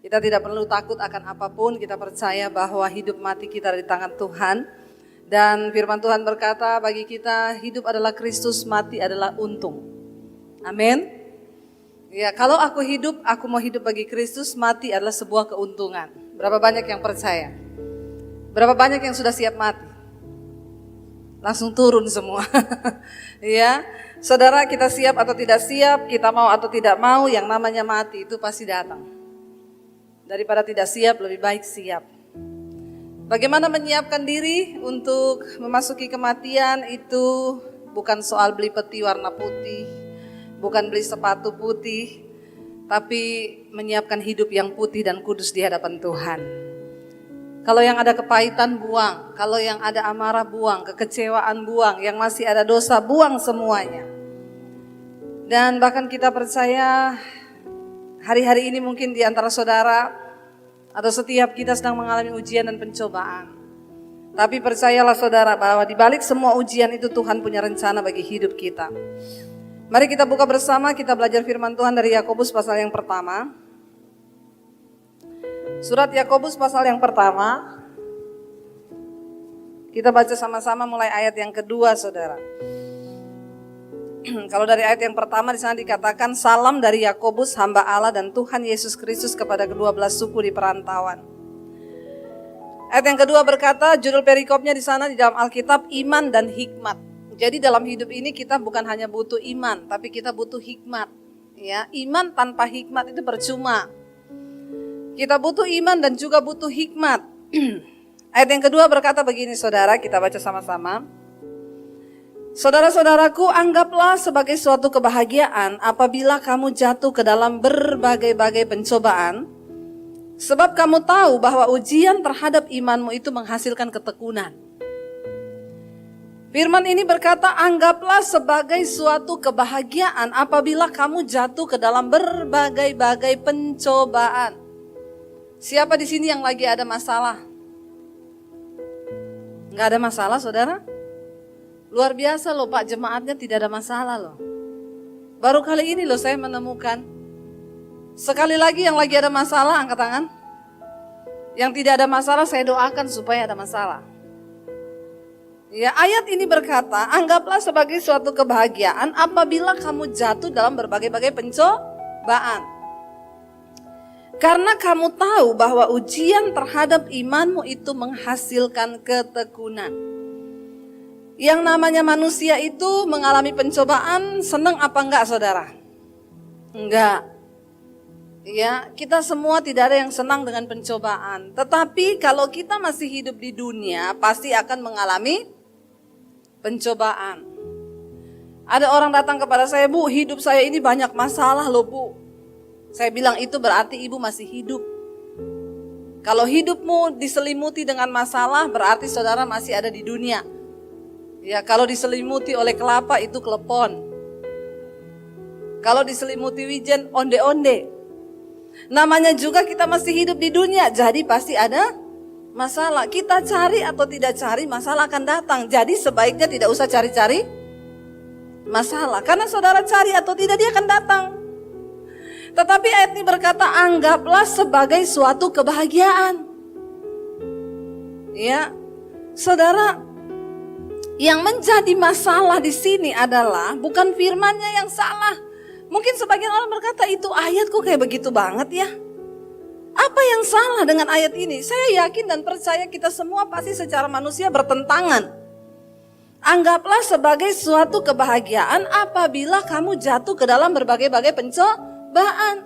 Kita tidak perlu takut akan apapun, kita percaya bahwa hidup mati kita ada di tangan Tuhan. Dan firman Tuhan berkata bagi kita, hidup adalah Kristus, mati adalah untung. Amin. Ya, kalau aku hidup, aku mau hidup bagi Kristus, mati adalah sebuah keuntungan. Berapa banyak yang percaya? Berapa banyak yang sudah siap mati? Langsung turun semua. Ya, saudara, kita siap atau tidak siap, kita mau atau tidak mau, yang namanya mati itu pasti datang. Daripada tidak siap, lebih baik siap. Bagaimana menyiapkan diri untuk memasuki kematian itu bukan soal beli peti warna putih, bukan beli sepatu putih, tapi menyiapkan hidup yang putih dan kudus di hadapan Tuhan. Kalau yang ada kepahitan buang, kalau yang ada amarah buang, kekecewaan buang, yang masih ada dosa buang semuanya. Dan bahkan kita percaya hari-hari ini mungkin di antara saudara atau setiap kita sedang mengalami ujian dan pencobaan. Tapi percayalah saudara bahwa di balik semua ujian itu Tuhan punya rencana bagi hidup kita. Mari kita buka bersama, kita belajar firman Tuhan dari Yakobus pasal yang pertama. Surat Yakobus pasal yang pertama. Kita baca sama-sama mulai ayat yang kedua, saudara. Kalau dari ayat yang pertama di sana dikatakan, salam dari Yakobus hamba Allah dan Tuhan Yesus Kristus kepada ke-12 suku di perantauan. Ayat yang kedua berkata, judul perikopnya di sana di dalam Alkitab, iman dan hikmat. Jadi dalam hidup ini kita bukan hanya butuh iman, tapi kita butuh hikmat. Ya, iman tanpa hikmat itu percuma. Kita butuh iman dan juga butuh hikmat. Ayat yang kedua berkata begini saudara, kita baca sama-sama. Saudara-saudaraku, anggaplah sebagai suatu kebahagiaan apabila kamu jatuh ke dalam berbagai-bagai pencobaan, sebab kamu tahu bahwa ujian terhadap imanmu itu menghasilkan ketekunan. Firman ini berkata, anggaplah sebagai suatu kebahagiaan apabila kamu jatuh ke dalam berbagai-bagai pencobaan. Siapa di sini yang lagi ada masalah? Enggak ada masalah, saudara? Luar biasa loh Pak, jemaatnya tidak ada masalah loh. Baru kali ini loh saya menemukan. Sekali lagi yang lagi ada masalah, angkat tangan. Yang tidak ada masalah saya doakan supaya ada masalah. Ya, ayat ini berkata, anggaplah sebagai suatu kebahagiaan apabila kamu jatuh dalam berbagai-bagai pencobaan. Karena kamu tahu bahwa ujian terhadap imanmu itu menghasilkan ketekunan. Yang namanya manusia itu mengalami pencobaan, senang apa enggak saudara? Enggak. Ya, kita semua tidak ada yang senang dengan pencobaan. Tetapi kalau kita masih hidup di dunia, pasti akan mengalami pencobaan. Ada orang datang kepada saya, Bu, hidup saya ini banyak masalah loh Bu. Saya bilang itu berarti ibu masih hidup. Kalau hidupmu diselimuti dengan masalah, berarti saudara masih ada di dunia. Ya, kalau diselimuti oleh kelapa itu klepon. Kalau diselimuti wijen, onde-onde. Namanya juga kita masih hidup di dunia, jadi pasti ada masalah. Kita cari atau tidak cari, masalah akan datang. Jadi sebaiknya tidak usah cari-cari masalah. Karena saudara cari atau tidak, dia akan datang. Tetapi ayat ini berkata, anggaplah sebagai suatu kebahagiaan. Ya, saudara, yang menjadi masalah di sini adalah bukan firmannya yang salah. Mungkin sebagian orang berkata, itu ayat kok kayak begitu banget ya. Apa yang salah dengan ayat ini? Saya yakin dan percaya kita semua pasti secara manusia bertentangan. Anggaplah sebagai suatu kebahagiaan apabila kamu jatuh ke dalam berbagai-bagai pencobaan.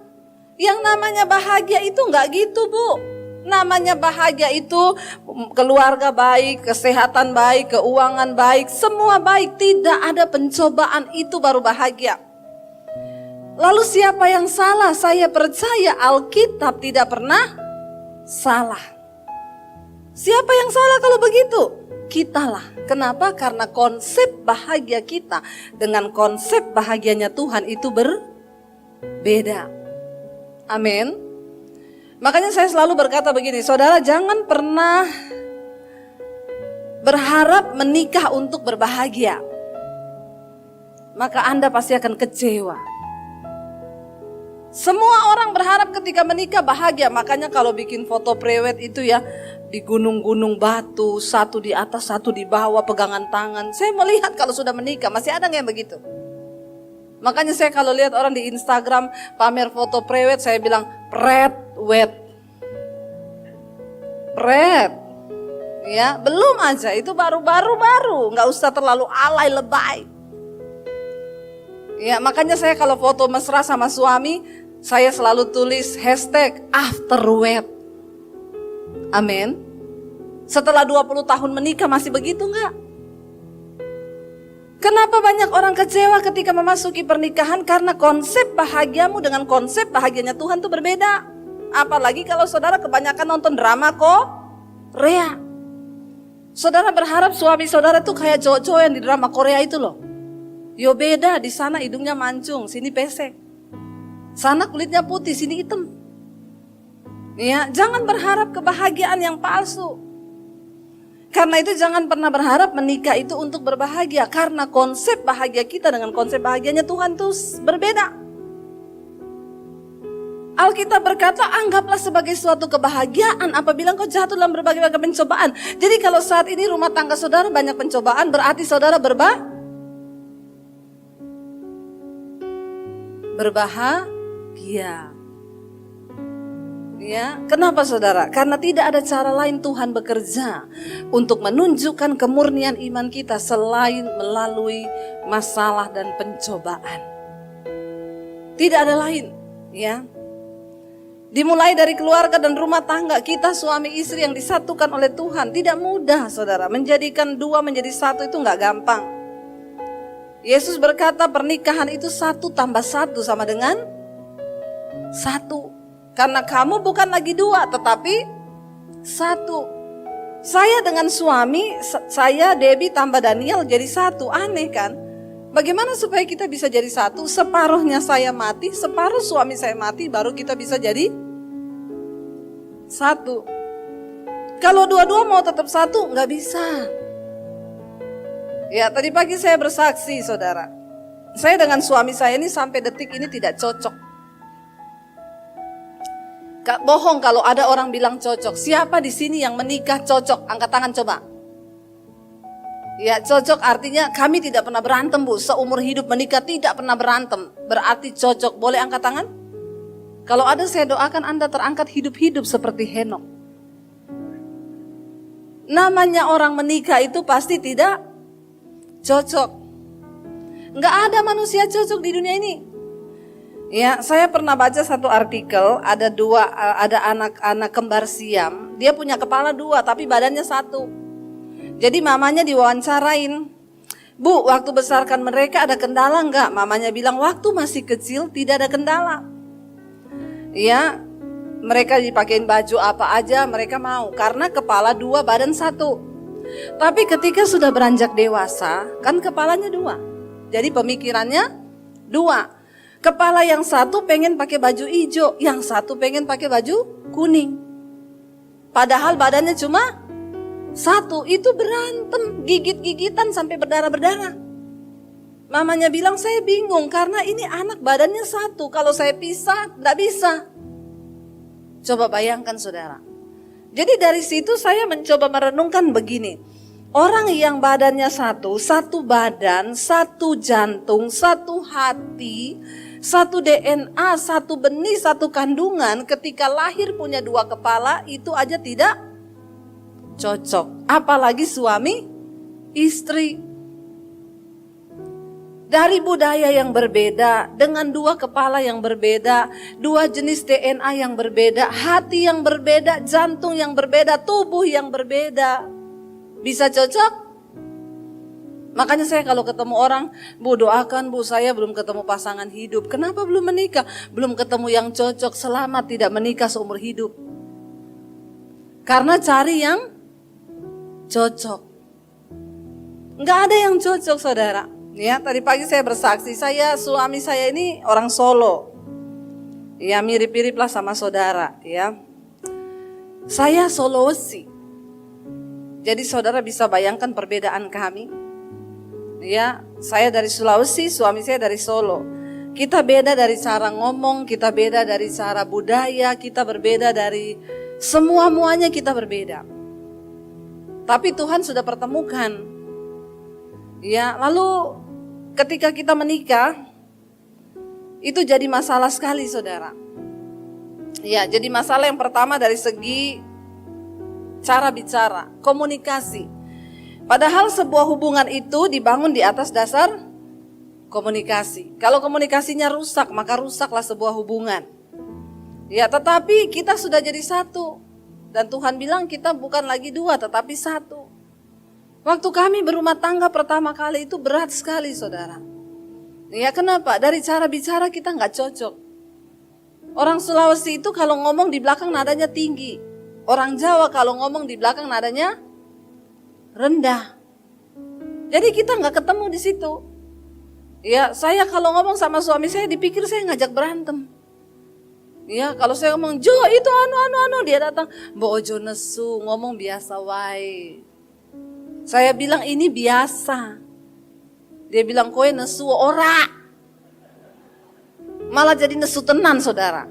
Yang namanya bahagia itu enggak gitu, Bu. Namanya bahagia itu keluarga baik, kesehatan baik, keuangan baik, semua baik. Tidak ada pencobaan, itu baru bahagia. Lalu siapa yang salah? Saya percaya Alkitab tidak pernah salah. Siapa yang salah kalau begitu? Kitalah. Kenapa? Karena konsep bahagia kita dengan konsep bahagianya Tuhan itu berbeda. Amin. Makanya saya selalu berkata begini, saudara jangan pernah berharap menikah untuk berbahagia. Maka Anda pasti akan kecewa. Semua orang berharap ketika menikah bahagia. Makanya kalau bikin foto prewed itu ya, di gunung-gunung batu, satu di atas, satu di bawah, pegangan tangan. Saya melihat kalau sudah menikah, masih ada nggak yang begitu? Makanya saya kalau lihat orang di Instagram pamer foto prewed, saya bilang prewed. Ya, belum aja, itu baru, nggak usah terlalu alay lebay. Ya, makanya saya kalau foto mesra sama suami, saya selalu tulis #afterwed. Amin. Setelah 20 tahun menikah masih begitu enggak? Kenapa banyak orang kecewa ketika memasuki pernikahan? Karena konsep bahagiamu dengan konsep bahagianya Tuhan itu berbeda. Apalagi kalau saudara kebanyakan nonton drama Korea. Saudara berharap suami saudara tuh kayak cowok-cowok yang di drama Korea itu loh. Yo beda, di sana hidungnya mancung, sini pesek. Sana kulitnya putih, sini hitam. Ya, jangan berharap kebahagiaan yang palsu. Karena itu jangan pernah berharap menikah itu untuk berbahagia. Karena konsep bahagia kita dengan konsep bahagianya Tuhan itu berbeda. Alkitab berkata, anggaplah sebagai suatu kebahagiaan apabila engkau jatuh dalam berbagai pencobaan. Jadi kalau saat ini rumah tangga saudara banyak pencobaan, berarti saudara berbahagia. Ya, kenapa saudara? Karena tidak ada cara lain Tuhan bekerja untuk menunjukkan kemurnian iman kita selain melalui masalah dan pencobaan. Tidak ada lain, ya. Dimulai dari keluarga dan rumah tangga kita suami istri yang disatukan oleh Tuhan. Tidak mudah saudara, menjadikan dua menjadi satu itu gak gampang. Yesus berkata pernikahan itu 1 + 1 sama dengan 1. Karena kamu bukan lagi 2 tetapi 1. Saya dengan suami, saya Debbie tambah Daniel jadi 1. Aneh kan? Bagaimana supaya kita bisa jadi 1? Separuhnya saya mati, separuh suami saya mati, baru kita bisa jadi 1. Kalau dua-dua mau tetap 1 gak bisa. Ya, tadi pagi saya bersaksi saudara. Saya dengan suami saya ini sampai detik ini tidak cocok. Gak bohong kalau ada orang bilang cocok. Siapa di sini yang menikah cocok? Angkat tangan coba. Ya, cocok artinya kami tidak pernah berantem Bu. Seumur hidup menikah tidak pernah berantem. Berarti cocok. Boleh angkat tangan? Kalau ada saya doakan Anda terangkat hidup-hidup seperti Henok. Namanya orang menikah itu pasti tidak cocok. Nggak ada manusia cocok di dunia ini. Ya, saya pernah baca satu artikel, ada anak-anak kembar siam. Dia punya kepala 2 tapi badannya 1. Jadi mamanya diwawancarain. Bu, waktu besarkan mereka ada kendala nggak? Mamanya bilang waktu masih kecil tidak ada kendala. Ya, mereka dipakein baju apa aja mereka mau. Karena kepala 2 badan 1. Tapi ketika sudah beranjak dewasa, kan kepalanya 2. Jadi pemikirannya 2. Kepala yang 1 pengen pakai baju hijau, yang 1 pengen pakai baju kuning. Padahal badannya cuma 1, itu berantem, gigit-gigitan sampai berdarah-berdarah. Mamanya bilang saya bingung karena ini anak badannya 1, kalau saya pisah gak bisa. Coba bayangkan saudara. Jadi dari situ saya mencoba merenungkan begini. Orang yang badannya 1 badan, 1 jantung, 1 hati, 1 DNA, 1 benih, 1 kandungan, ketika lahir punya 2 kepala, itu aja tidak cocok. Apalagi suami, istri. Dari budaya yang berbeda, dengan 2 kepala yang berbeda, 2 jenis DNA yang berbeda, hati yang berbeda, jantung yang berbeda, tubuh yang berbeda. Bisa cocok? Makanya saya kalau ketemu orang, Bu doakan Bu, saya belum ketemu pasangan hidup. Kenapa belum menikah? Belum ketemu yang cocok, selamat tidak menikah seumur hidup. Karena cari yang cocok. Nggak ada yang cocok saudara. Ya, tadi pagi saya bersaksi, suami saya ini orang Solo. Ya, mirip-mirip lah sama saudara, ya. Saya Sulawesi. Jadi saudara bisa bayangkan perbedaan kami. Ya, saya dari Sulawesi, suami saya dari Solo. Kita beda dari cara ngomong, kita beda dari cara budaya, kita berbeda dari semua-muanya, kita berbeda. Tapi Tuhan sudah pertemukan. Ya, lalu ketika kita menikah, itu jadi masalah sekali, saudara. Ya, jadi masalah yang pertama dari segi cara bicara, komunikasi. Padahal sebuah hubungan itu dibangun di atas dasar komunikasi. Kalau komunikasinya rusak, maka rusaklah sebuah hubungan. Ya, tetapi kita sudah jadi satu. Dan Tuhan bilang kita bukan lagi dua, tetapi satu. Waktu kami berumah tangga pertama kali itu berat sekali, saudara. Ya, kenapa? Dari cara bicara kita nggak cocok. Orang Sulawesi itu kalau ngomong di belakang nadanya tinggi. Orang Jawa kalau ngomong di belakang nadanya rendah. Jadi kita nggak ketemu di situ. Ya, saya kalau ngomong sama suami saya dipikir saya ngajak berantem. Ya, kalau saya ngomong, Jo itu anu, dia datang, Mbok ojo nesu, ngomong biasa wae. Saya bilang ini biasa. Dia bilang kowe nesu ora. Malah jadi nesu tenan, saudara.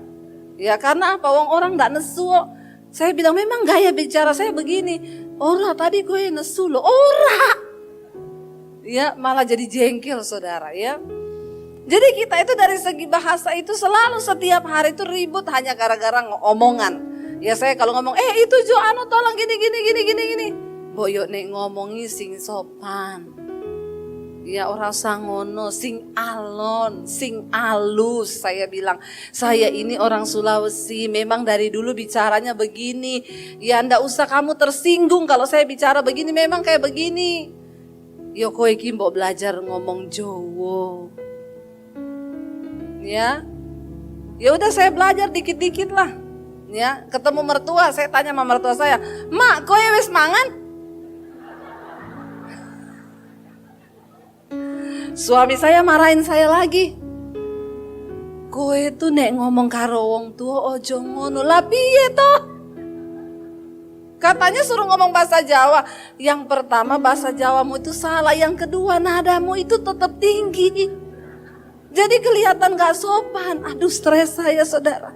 Ya, karena apa? Orang nggak nesu. Saya bilang memang gaya bicara saya begini. Ora tadi kowe nesu lo, ora. Ya, malah jadi jengkel, saudara, ya. Jadi kita itu dari segi bahasa itu selalu setiap hari itu ribut hanya gara-gara omongan. Ya, saya kalau ngomong, itu Jo anu tolong gini. Boyo nek ngomongi sing sopan. Ya, orang sangono sing alon, sing alus. Saya bilang, saya ini orang Sulawesi, memang dari dulu bicaranya begini. Ya, ndak usah kamu tersinggung kalau saya bicara begini, memang kayak begini. Yo kowe iki mbok belajar ngomong Jowo. Ya udah saya belajar dikit-dikit lah. Ya, ketemu mertua, saya tanya sama mertua saya, "Mak, kowe wis mangan?" Suami saya marahin saya lagi. "Kowe tuh nek ngomong karo wong tua ojo ngono. Lah piye toh?" Katanya suruh ngomong bahasa Jawa. Yang pertama bahasa Jawamu itu salah, yang kedua nadamu itu tetap tinggi. Jadi kelihatan gak sopan. Aduh, stres saya, saudara.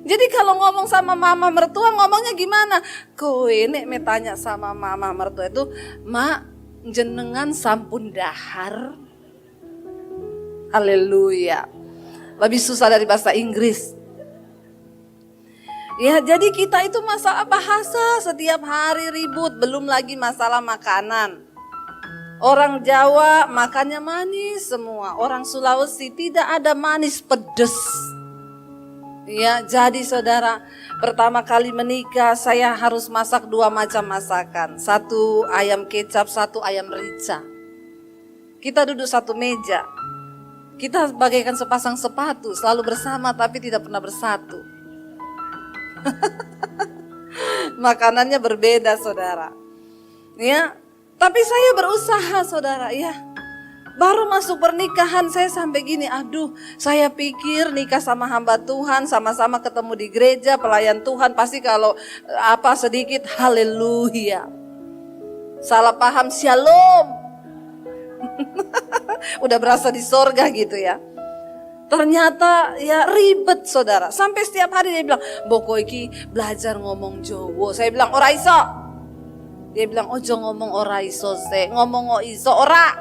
Jadi kalau ngomong sama mama mertua ngomongnya gimana? Kowe nek me tanya sama mama mertua itu, "Mak, jenengan sampun dahar?" Haleluya. Lebih susah dari bahasa Inggris. Ya, jadi kita itu masalah bahasa setiap hari ribut, belum lagi masalah makanan. Orang Jawa makannya manis semua. Orang Sulawesi tidak ada manis, pedes. Ya, jadi saudara, pertama kali menikah saya harus masak 2 macam masakan. 1 ayam kecap, 1 ayam rica. Kita duduk satu meja. Kita bagaikan sepasang sepatu, selalu bersama tapi tidak pernah bersatu. Makanannya berbeda, saudara. Ya, tapi saya berusaha, saudara, ya. Baru masuk pernikahan saya sampai gini, aduh, saya pikir nikah sama hamba Tuhan, sama-sama ketemu di gereja, pelayan Tuhan, pasti kalau apa sedikit haleluya. Salah paham, shalom. Udah berasa di sorga gitu ya. Ternyata ya ribet, saudara. Sampai setiap hari dia bilang, "Boko iki belajar ngomong Jowo." Saya bilang, "Ora iso." Dia bilang, "Ojo ngomong ora iso se, ngomong o iso ora."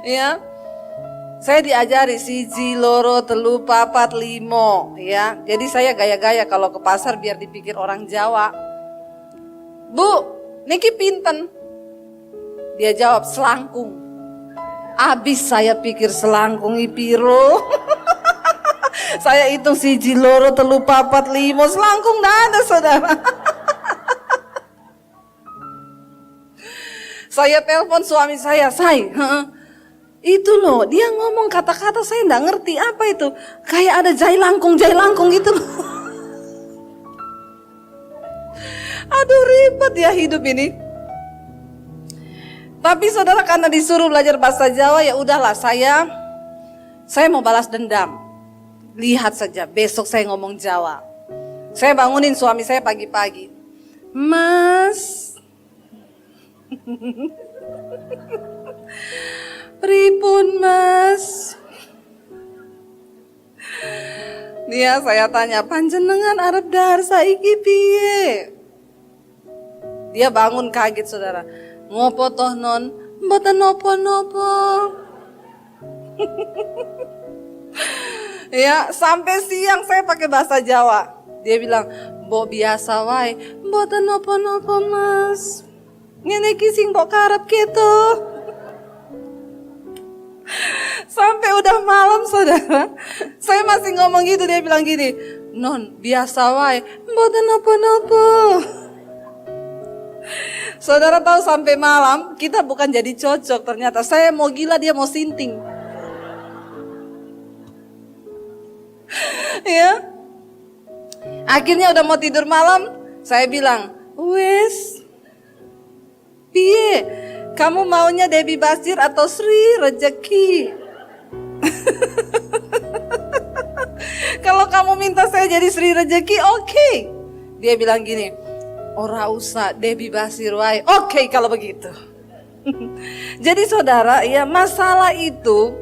Ya, saya diajari 1, 2, 3, 4, 5. Ya, jadi saya gaya-gaya kalau ke pasar biar dipikir orang Jawa. "Bu, niki pinten?" Dia jawab, "Selangkung." Abis saya pikir selangkung piro. Saya hitung 1, 2, 3, 4, 5, selangkung dah ada, saudara. Saya telepon suami saya, itu loh, dia ngomong kata-kata saya enggak ngerti apa itu. Kayak ada jai langkung gitu. Aduh, ribet ya hidup ini. Tapi saudara, karena disuruh belajar bahasa Jawa, ya udahlah, saya mau balas dendam. Lihat saja, besok saya ngomong Jawa. Saya bangunin suami saya pagi-pagi. "Mas, Pripun mas? Dia saya tanya, panjenengan arep dahar saiki piye? Dia bangun kaget saudara. Ngopo toh non? Mboten nopo-nopo. Ya sampai siang saya pakai bahasa Jawa. Dia bilang, mbok biasa wae. Mboten nopo-nopo mas. Ngene iki sing mbok karep gitu. Sampai udah malam saudara, saya masih ngomong gitu. Dia bilang gini, non biasa wae, mboten nopo-nopo. Saudara tahu sampai malam kita bukan jadi cocok ternyata. Saya mau gila, dia mau sinting. Ya, akhirnya udah mau tidur malam, saya bilang, wes, piye? Kamu maunya Debbie Basir atau Sri Rejeki? Kalau kamu minta saya jadi Sri Rejeki, oke. Dia bilang gini, ora usah Debbie Basir wae. Oke kalau begitu. Jadi saudara, ya masalah itu,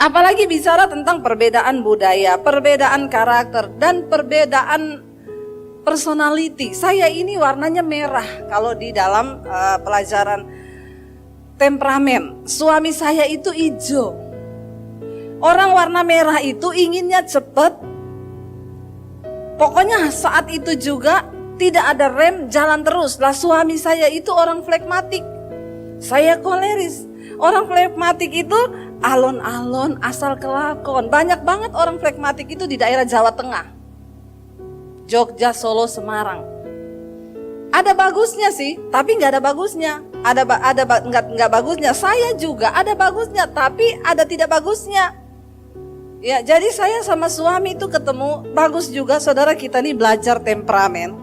apalagi bicara tentang perbedaan budaya, perbedaan karakter, dan perbedaan personality. Saya ini warnanya merah kalau di dalam pelajaran temperamen. Suami saya itu hijau. Orang warna merah itu inginnya cepat. Pokoknya saat itu juga tidak ada rem, jalan terus. Lah suami saya itu orang flegmatik. Saya koleris. Orang flegmatik itu alon-alon, asal kelakon. Banyak banget orang flegmatik itu di daerah Jawa Tengah. Jogja, Solo, Semarang. Ada bagusnya sih, tapi nggak ada bagusnya. Nggak bagusnya. Saya juga ada bagusnya, tapi ada tidak bagusnya. Ya, jadi saya sama suami itu ketemu, bagus juga saudara kita nih belajar temperamen.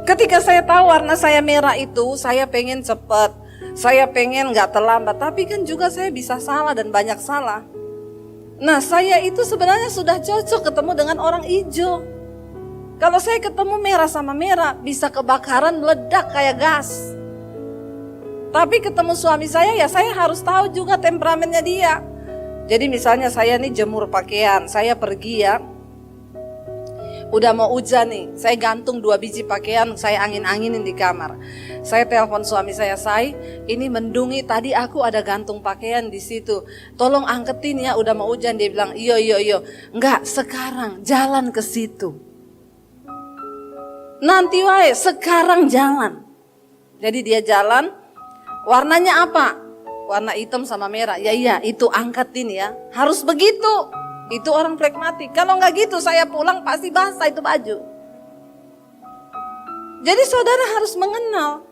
Ketika saya tahu warna saya merah itu, saya pengen cepat, saya pengen nggak terlambat, tapi kan juga saya bisa salah dan banyak salah. Nah saya itu sebenarnya sudah cocok ketemu dengan orang hijau. Kalau saya ketemu merah sama merah, bisa kebakaran meledak kayak gas. Tapi ketemu suami saya, ya saya harus tahu juga temperamennya dia. Jadi misalnya saya nih jemur pakaian, saya pergi ya, udah mau hujan nih, saya gantung 2 biji pakaian, saya angin-anginin di kamar. Saya telepon suami saya, ini mendungi, tadi aku ada gantung pakaian di situ. Tolong angketin ya, udah mau hujan. Dia bilang, iyo. Enggak, sekarang jalan ke situ. Nanti wae, sekarang jalan. Jadi dia jalan, warnanya apa? Warna hitam sama merah. Ya iya, itu angketin ya. Harus begitu. Itu orang pragmatik. Kalau enggak gitu, saya pulang pasti basah itu baju. Jadi saudara harus mengenal.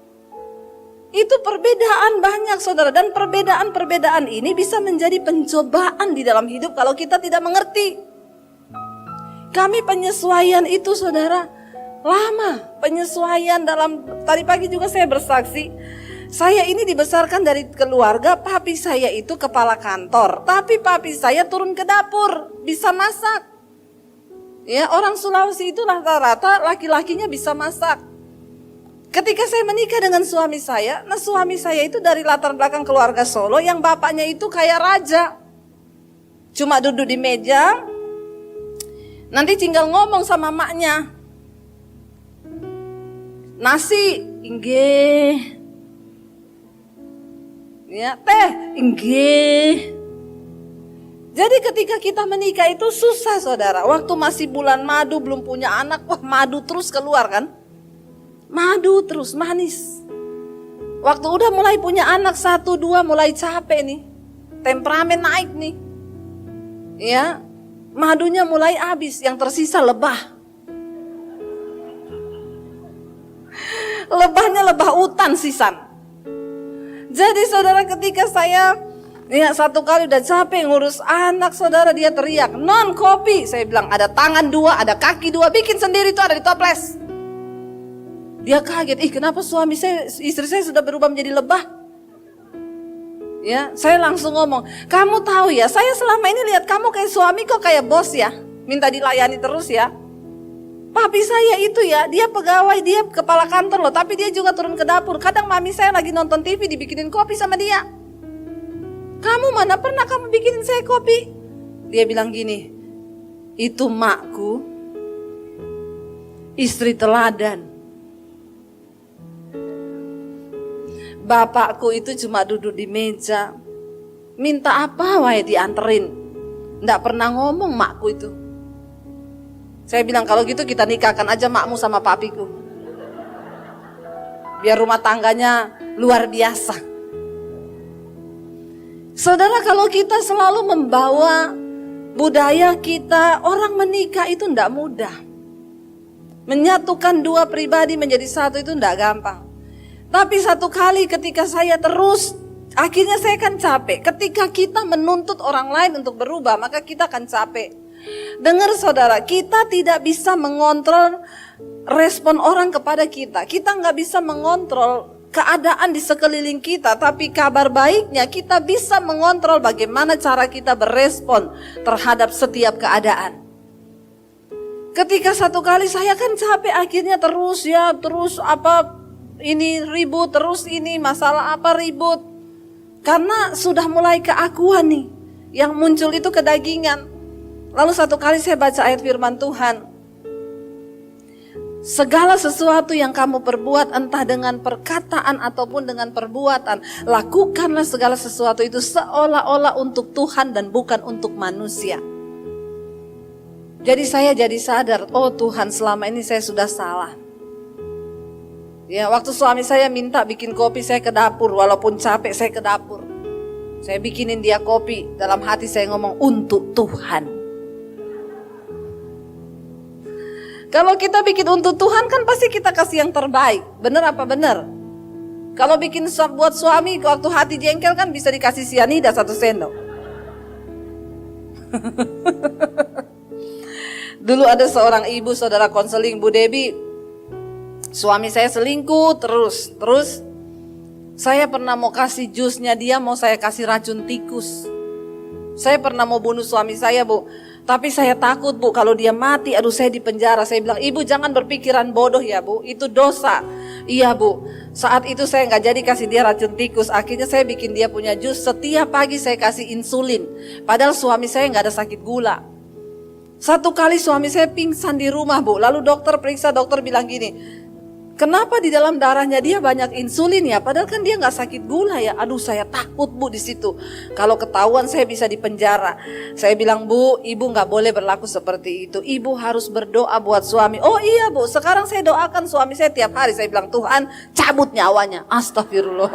Itu perbedaan banyak saudara. Dan perbedaan-perbedaan ini bisa menjadi pencobaan di dalam hidup kalau kita tidak mengerti. Kami penyesuaian itu saudara lama. Penyesuaian dalam, tadi pagi juga saya bersaksi. Saya ini dibesarkan dari keluarga, papi saya itu kepala kantor. Tapi papi saya turun ke dapur, bisa masak. Ya, orang Sulawesi itu rata-rata laki-lakinya bisa masak. Ketika saya menikah dengan suami saya, nah suami saya itu dari latar belakang keluarga Solo yang bapaknya itu kayak raja. Cuma duduk di meja, nanti tinggal ngomong sama maknya. Nasi, inggih. Ya, teh, inggih. Jadi ketika kita menikah itu susah saudara. Waktu masih bulan madu, belum punya anak, wah madu terus keluar kan. Madu terus, manis. Waktu udah mulai punya anak 1, 2 mulai capek nih. Temperamen naik nih. Ya, madunya mulai habis, yang tersisa lebah. Lebahnya lebah hutan sisan. Jadi saudara ketika saya satu kali udah capek ngurus anak saudara, dia teriak, non kopi. Saya bilang ada tangan 2, ada kaki 2, bikin sendiri tuh ada di toples. Dia kaget, kenapa istri saya sudah berubah menjadi lebah? Ya, saya langsung ngomong, kamu tahu ya, saya selama ini lihat kamu kayak suami kok kayak bos ya, minta dilayani terus ya. Papi saya itu ya, dia pegawai, dia kepala kantor loh, tapi dia juga turun ke dapur. Kadang mami saya lagi nonton TV dibikinin kopi sama dia. Kamu mana pernah kamu bikinin saya kopi? Dia bilang gini, itu makku, istri teladan. Bapakku itu cuma duduk di meja, minta apa wae dianterin. Nggak pernah ngomong makku itu. Saya bilang kalau gitu kita nikahkan aja makmu sama papiku. Biar rumah tangganya luar biasa. Saudara, kalau kita selalu membawa budaya kita, orang menikah itu tidak mudah. Menyatukan dua pribadi menjadi satu itu tidak gampang. Tapi satu kali ketika saya terus, akhirnya saya akan capek. Ketika kita menuntut orang lain untuk berubah, maka kita akan capek. Dengar saudara, kita tidak bisa mengontrol respon orang kepada kita. Kita nggak bisa mengontrol keadaan di sekeliling kita. Tapi kabar baiknya kita bisa mengontrol bagaimana cara kita berespon terhadap setiap keadaan. Ketika satu kali saya kan capek, akhirnya terus apa ini ribut, terus ini masalah apa ribut. Karena sudah mulai keakuan nih, yang muncul itu kedagingan. Lalu satu kali saya baca ayat firman Tuhan. Segala sesuatu yang kamu perbuat, entah dengan perkataan ataupun dengan perbuatan, lakukanlah segala sesuatu itu seolah-olah untuk Tuhan dan bukan untuk manusia. Jadi saya jadi sadar, oh Tuhan, selama ini saya sudah salah. Ya, waktu suami saya minta bikin kopi, saya ke dapur, walaupun capek saya ke dapur. Saya bikinin dia kopi, dalam hati saya ngomong untuk Tuhan. Kalau kita bikin untuk Tuhan kan pasti kita kasih yang terbaik. Bener apa bener? Kalau bikin buat suami waktu hati jengkel kan bisa dikasih sianida 1 sendok. Dulu ada seorang ibu, saudara konseling, Bu Debi. Suami saya selingkuh terus. Saya pernah mau kasih jusnya dia, mau saya kasih racun tikus. Saya pernah mau bunuh suami saya, Bu. Tapi saya takut, Bu, kalau dia mati, aduh saya di penjara. Saya bilang, Ibu jangan berpikiran bodoh ya, Bu, itu dosa. Iya, Bu. Saat itu saya nggak jadi kasih dia racun tikus. Akhirnya saya bikin dia punya jus. Setiap pagi saya kasih insulin. Padahal suami saya nggak ada sakit gula. Satu kali suami saya pingsan di rumah, Bu. Lalu dokter periksa, dokter bilang gini, kenapa di dalam darahnya dia banyak insulin ya? Padahal kan dia nggak sakit gula ya. Aduh saya takut, Bu, di situ. Kalau ketahuan saya bisa di penjara. Saya bilang, Bu, Ibu nggak boleh berlaku seperti itu. Ibu harus berdoa buat suami. Oh iya, Bu, sekarang saya doakan suami saya tiap hari. Saya bilang, Tuhan cabut nyawanya. Astagfirullah.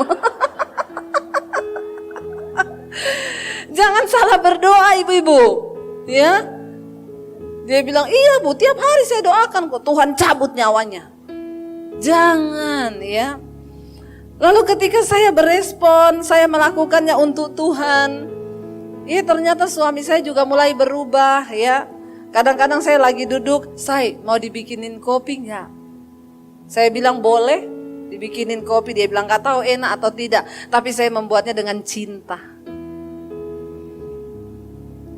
Jangan salah berdoa, ibu-ibu. Ya. Dia bilang, iya, Bu, tiap hari saya doakan kok. Tuhan cabut nyawanya. Jangan ya. Lalu ketika saya berespon, saya melakukannya untuk Tuhan. Iya, ternyata suami saya juga mulai berubah ya. Kadang-kadang saya lagi duduk, "Say, mau dibikinin kopi nggak?" Saya bilang boleh dibikinin kopi. Dia bilang nggak tahu enak atau tidak, tapi saya membuatnya dengan cinta.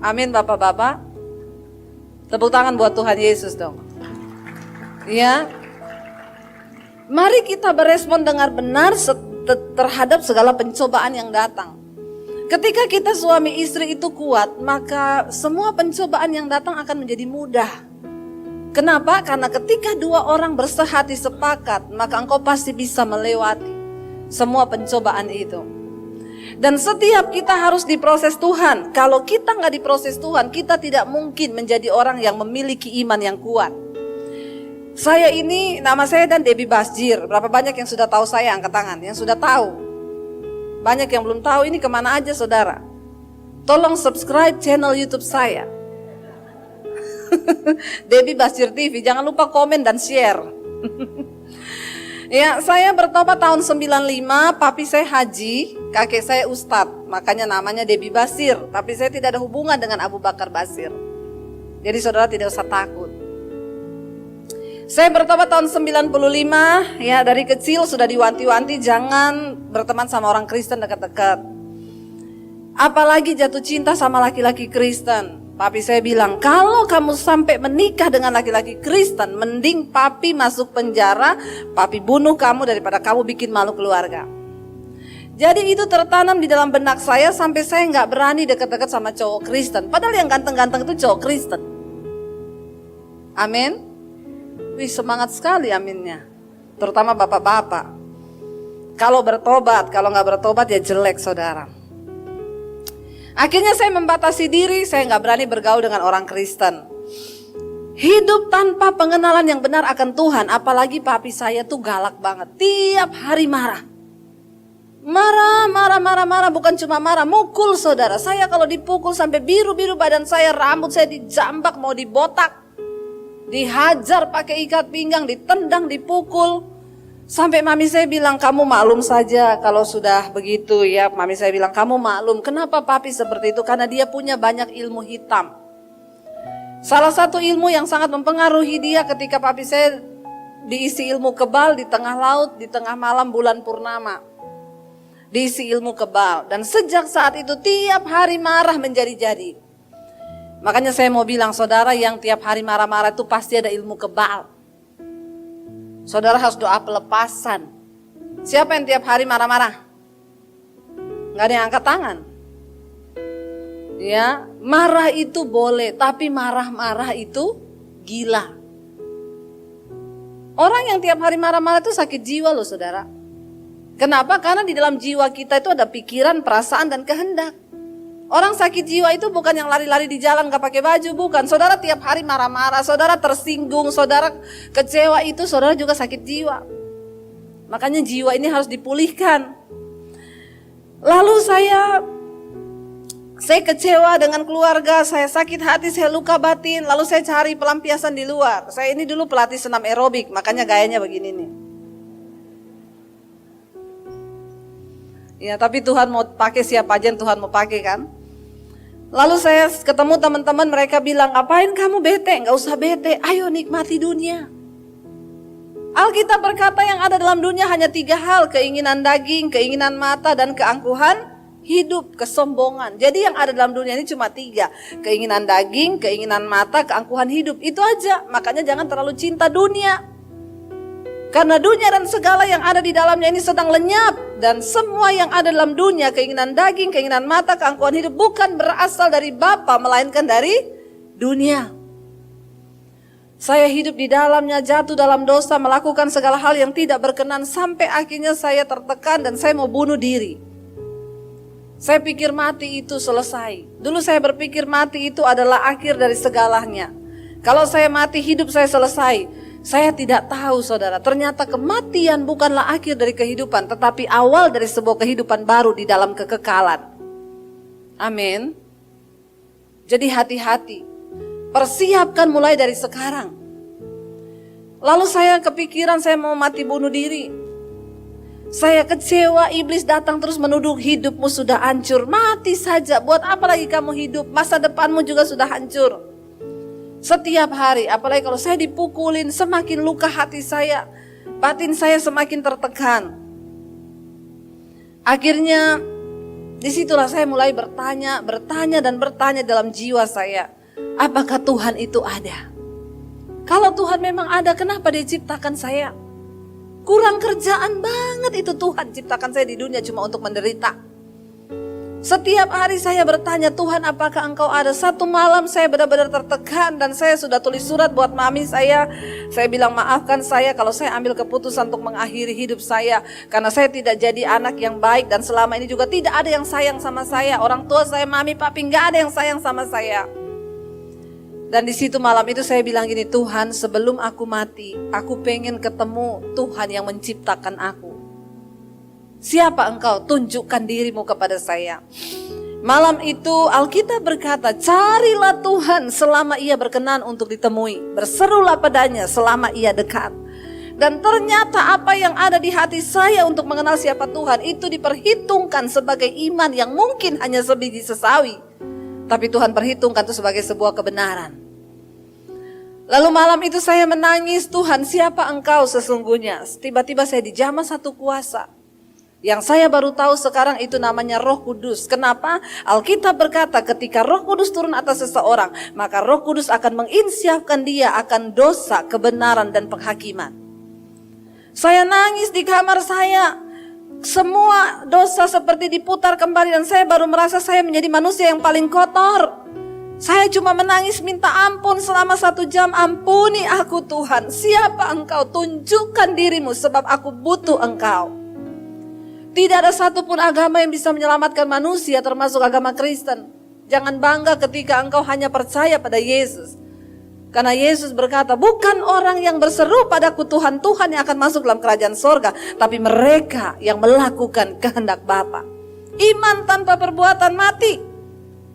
Amin, Bapak-bapak. Tepuk tangan buat Tuhan Yesus dong. Ya. Mari kita berespon dengan benar terhadap segala pencobaan yang datang. Ketika kita suami istri itu kuat, maka semua pencobaan yang datang akan menjadi mudah. Kenapa? Karena ketika dua orang bersehati sepakat, maka engkau pasti bisa melewati semua pencobaan itu. Dan setiap kita harus diproses Tuhan. Kalau kita nggak diproses Tuhan, kita tidak mungkin menjadi orang yang memiliki iman yang kuat. Saya ini, nama saya dan Debbie Basjir. Berapa banyak yang sudah tahu saya? Angkat tangan. Yang sudah tahu. Banyak yang belum tahu, ini kemana aja saudara? Tolong subscribe channel YouTube saya. Debbie Basjir TV. Jangan lupa komen dan share. Ya, saya bertobat tahun 95. Papi saya haji, kakek saya ustadz. Makanya namanya Debbie Basjir. Tapi saya tidak ada hubungan dengan Abu Bakar Basir. Jadi saudara tidak usah takut. Saya bertobat tahun 95, ya dari kecil sudah diwanti-wanti jangan berteman sama orang Kristen dekat-dekat. Apalagi jatuh cinta sama laki-laki Kristen. Papi saya bilang, kalau kamu sampai menikah dengan laki-laki Kristen, mending papi masuk penjara, papi bunuh kamu daripada kamu bikin malu keluarga. Jadi itu tertanam di dalam benak saya sampai saya gak berani dekat-dekat sama cowok Kristen. Padahal yang ganteng-ganteng itu cowok Kristen. Amin. Wih, semangat sekali aminnya. Terutama bapak-bapak. Kalau bertobat, kalau gak bertobat ya jelek saudara. Akhirnya saya membatasi diri, saya gak berani bergaul dengan orang Kristen. Hidup tanpa pengenalan yang benar akan Tuhan, apalagi papi saya tuh galak banget. Tiap hari marah. Marah, bukan cuma marah, mukul saudara. Saya kalau dipukul sampai biru-biru badan saya, rambut saya dijambak, mau dibotak. Dihajar pakai ikat pinggang, ditendang, dipukul. Sampai mami saya bilang, kamu maklum saja kalau sudah begitu ya. Mami saya bilang, kamu maklum. Kenapa papi seperti itu? Karena dia punya banyak ilmu hitam. Salah satu ilmu yang sangat mempengaruhi dia ketika papi saya diisi ilmu kebal di tengah laut, di tengah malam bulan purnama. Diisi ilmu kebal. Dan sejak saat itu tiap hari marah menjadi-jadi. Makanya saya mau bilang, saudara yang tiap hari marah-marah itu pasti ada ilmu kebal. Saudara harus doa pelepasan. Siapa yang tiap hari marah-marah? Gak ada yang angkat tangan. Ya, marah itu boleh, tapi marah-marah itu gila. Orang yang tiap hari marah-marah itu sakit jiwa loh saudara. Kenapa? Karena di dalam jiwa kita itu ada pikiran, perasaan, dan kehendak. Orang sakit jiwa itu bukan yang lari-lari di jalan gak pakai baju, bukan. Saudara tiap hari marah-marah, saudara tersinggung, saudara kecewa, itu saudara juga sakit jiwa. Makanya jiwa ini harus dipulihkan. Lalu saya kecewa dengan keluarga, saya sakit hati, saya luka batin, lalu saya cari pelampiasan di luar. Saya ini dulu pelatih senam aerobik, makanya gayanya begini nih. Ya, tapi Tuhan mau pakai siapa aja yang Tuhan mau pakai kan. Lalu saya ketemu teman-teman, mereka bilang, ngapain kamu bete? Gak usah bete, ayo nikmati dunia. Alkitab berkata yang ada dalam dunia hanya 3 hal, keinginan daging, keinginan mata, dan keangkuhan hidup, kesombongan. Jadi yang ada dalam dunia ini cuma 3, keinginan daging, keinginan mata, keangkuhan hidup. Itu aja, makanya jangan terlalu cinta dunia. Karena dunia dan segala yang ada di dalamnya ini sedang lenyap. Dan semua yang ada dalam dunia, keinginan daging, keinginan mata, keangkuhan hidup, bukan berasal dari Bapa, melainkan dari dunia. Saya hidup di dalamnya, jatuh dalam dosa, melakukan segala hal yang tidak berkenan, sampai akhirnya saya tertekan dan saya mau bunuh diri. Saya pikir mati itu selesai. Dulu saya berpikir mati itu adalah akhir dari segalanya. Kalau saya mati, hidup saya selesai. Saya tidak tahu saudara, ternyata kematian bukanlah akhir dari kehidupan, tetapi awal dari sebuah kehidupan baru di dalam kekekalan. Amin. Jadi hati-hati, persiapkan mulai dari sekarang. Lalu saya kepikiran saya mau mati bunuh diri. Saya kecewa, iblis datang terus menuduh, hidupmu sudah hancur, mati saja, buat apa lagi kamu hidup, masa depanmu juga sudah hancur. Setiap hari, apalagi kalau saya dipukulin, semakin luka hati saya, batin saya semakin tertekan. Akhirnya disitulah saya mulai bertanya dalam jiwa saya, apakah Tuhan itu ada? Kalau Tuhan memang ada, kenapa Dia ciptakan saya? Kurang kerjaan banget itu Tuhan ciptakan saya di dunia cuma untuk menderita. Setiap hari saya bertanya, Tuhan apakah Engkau ada? Satu malam saya benar-benar tertekan dan saya sudah tulis surat buat mami saya. Saya bilang, maafkan saya kalau saya ambil keputusan untuk mengakhiri hidup saya. Karena saya tidak jadi anak yang baik dan selama ini juga tidak ada yang sayang sama saya. Orang tua saya, mami, papi, gak ada yang sayang sama saya. Dan di situ malam itu saya bilang gini, Tuhan sebelum aku mati, aku pengen ketemu Tuhan yang menciptakan aku. Siapa engkau? Tunjukkan dirimu kepada saya. Malam itu Alkitab berkata, carilah Tuhan selama ia berkenan untuk ditemui. Berserulah padanya selama ia dekat. Dan ternyata apa yang ada di hati saya untuk mengenal siapa Tuhan, itu diperhitungkan sebagai iman yang mungkin hanya sebiji sesawi. Tapi Tuhan perhitungkan itu sebagai sebuah kebenaran. Lalu malam itu saya menangis, Tuhan siapa engkau sesungguhnya? Tiba-tiba saya dijamah satu kuasa. Yang saya baru tahu sekarang itu namanya Roh Kudus. Kenapa? Alkitab berkata ketika Roh Kudus turun atas seseorang, maka Roh Kudus akan menginsyafkan dia akan dosa, kebenaran, dan penghakiman. Saya nangis di kamar saya. Semua dosa seperti diputar kembali dan saya baru merasa saya menjadi manusia yang paling kotor. Saya cuma menangis minta ampun selama 1 jam. Ampuni aku Tuhan. Siapa Engkau? Tunjukkan dirimu sebab aku butuh Engkau. Tidak ada satupun agama yang bisa menyelamatkan manusia termasuk agama Kristen. Jangan bangga ketika engkau hanya percaya pada Yesus. Karena Yesus berkata, bukan orang yang berseru padaku Tuhan, Tuhan yang akan masuk dalam kerajaan sorga. Tapi mereka yang melakukan kehendak Bapa. Iman tanpa perbuatan mati.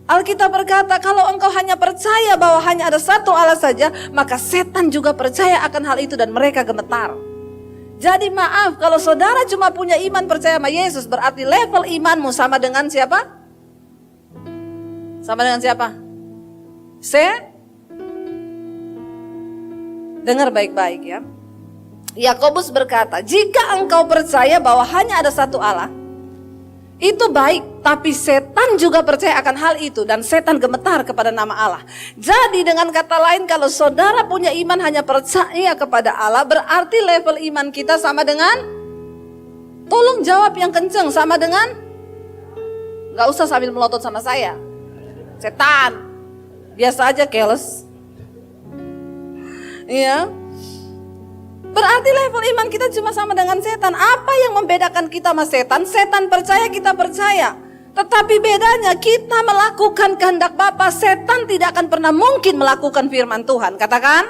Alkitab berkata kalau engkau hanya percaya bahwa hanya ada satu Allah saja, maka setan juga percaya akan hal itu dan mereka gemetar. Jadi maaf, kalau saudara cuma punya iman percaya sama Yesus, berarti level imanmu sama dengan siapa? Sama dengan siapa? Dengar baik-baik ya. Yakobus berkata, jika engkau percaya bahwa hanya ada satu Allah, itu baik, tapi setan juga percaya akan hal itu dan setan gemetar kepada nama Allah. Jadi dengan kata lain, kalau saudara punya iman hanya percaya kepada Allah, berarti level iman kita sama dengan, tolong jawab yang kenceng, sama dengan, gak usah sambil melotot sama saya, setan, biasa aja keles. Iya. Berarti level iman kita cuma sama dengan setan. Apa yang membedakan kita sama setan? Setan percaya, kita percaya. Tetapi bedanya kita melakukan kehendak Bapa. Setan tidak akan pernah mungkin melakukan firman Tuhan. Katakan.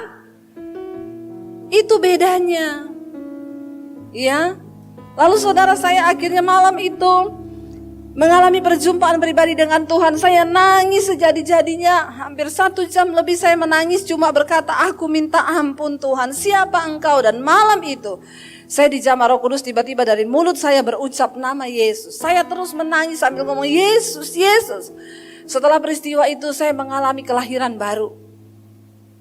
Itu bedanya. Ya. Lalu saudara, saya akhirnya malam itu mengalami perjumpaan pribadi dengan Tuhan. Saya nangis sejadi-jadinya. Hampir 1 jam lebih saya menangis, cuma berkata, aku minta ampun Tuhan, siapa Engkau? Dan malam itu saya dijamah Roh Kudus, tiba-tiba dari mulut saya berucap nama Yesus. Saya terus menangis sambil ngomong Yesus, Yesus. Setelah peristiwa itu saya mengalami kelahiran baru.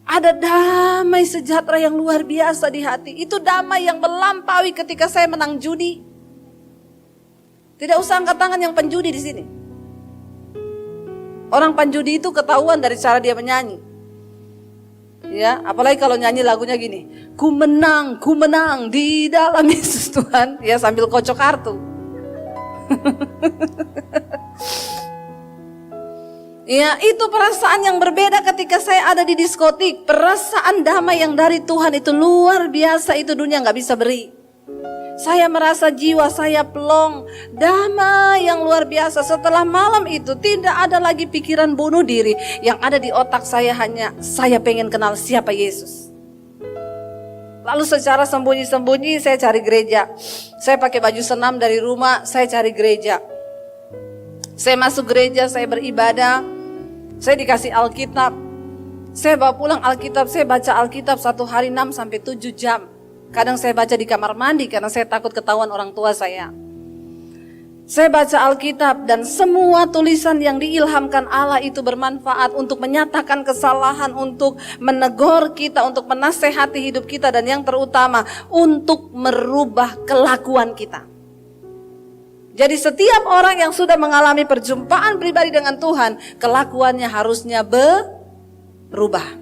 Ada damai sejahtera yang luar biasa di hati. Itu damai yang melampaui ketika saya menang judi. Tidak usah angkat tangan yang penjudi di sini. Orang penjudi itu ketahuan dari cara dia menyanyi. Ya, apalagi kalau nyanyi lagunya gini, ku menang di dalam Yesus Tuhan, ya sambil kocok kartu. Ya, itu perasaan yang berbeda ketika saya ada di diskotik. Perasaan damai yang dari Tuhan itu luar biasa, itu dunia gak bisa beri. Saya merasa jiwa saya plong, damai yang luar biasa. Setelah malam itu tidak ada lagi pikiran bunuh diri. Yang ada di otak saya hanya saya pengen kenal siapa Yesus. Lalu secara sembunyi-sembunyi saya cari gereja. Saya pakai baju senam dari rumah, saya cari gereja. Saya masuk gereja, saya beribadah. Saya dikasih Alkitab. Saya bawa pulang Alkitab, saya baca Alkitab 1 hari 6 sampai 7 jam. Kadang saya baca di kamar mandi karena saya takut ketahuan orang tua saya. Saya baca Alkitab dan semua tulisan yang diilhamkan Allah itu bermanfaat untuk menyatakan kesalahan, untuk menegur kita, untuk menasehati hidup kita, dan yang terutama untuk merubah kelakuan kita. Jadi setiap orang yang sudah mengalami perjumpaan pribadi dengan Tuhan, kelakuannya harusnya berubah.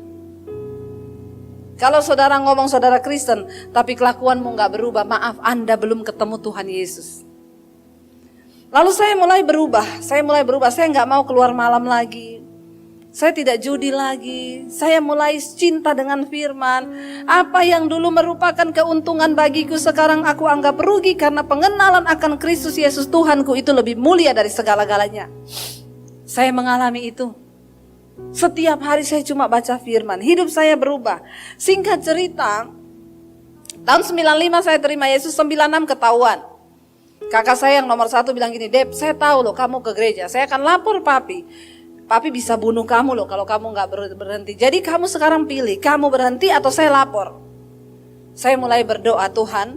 Kalau saudara ngomong saudara Kristen, tapi kelakuanmu gak berubah, maaf, Anda belum ketemu Tuhan Yesus. Lalu saya mulai berubah, saya gak mau keluar malam lagi. Saya tidak judi lagi, saya mulai cinta dengan firman. Apa yang dulu merupakan keuntungan bagiku, sekarang aku anggap rugi karena pengenalan akan Kristus Yesus Tuhanku itu lebih mulia dari segala-galanya. Saya mengalami itu. Setiap hari saya cuma baca firman, hidup saya berubah. Singkat cerita, tahun 95 saya terima Yesus, 96 ketahuan. Kakak saya yang nomor 1 bilang gini, Dep, saya tahu loh kamu ke gereja, saya akan lapor papi. Papi bisa bunuh kamu loh kalau kamu gak berhenti. Jadi kamu sekarang pilih, kamu berhenti atau saya lapor. Saya mulai berdoa, Tuhan,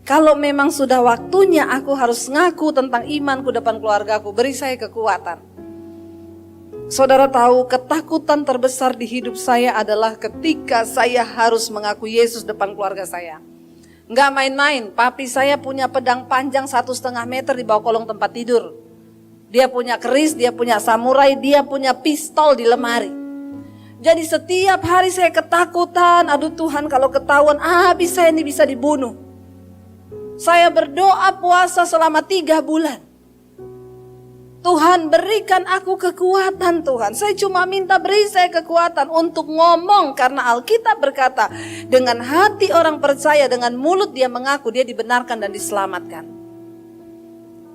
kalau memang sudah waktunya aku harus ngaku tentang imanku depan keluargaku, beri saya kekuatan. Saudara tahu, ketakutan terbesar di hidup saya adalah ketika saya harus mengaku Yesus depan keluarga saya. Nggak main-main, papi saya punya pedang panjang 1,5 meter di bawah kolong tempat tidur. Dia punya keris, dia punya samurai, dia punya pistol di lemari. Jadi setiap hari saya ketakutan, aduh Tuhan kalau ketahuan habis saya ini bisa dibunuh. Saya berdoa puasa selama 3 bulan. Tuhan berikan aku kekuatan Tuhan. Saya cuma minta beri saya kekuatan untuk ngomong. Karena Alkitab berkata, dengan hati orang percaya, dengan mulut dia mengaku dia dibenarkan dan diselamatkan.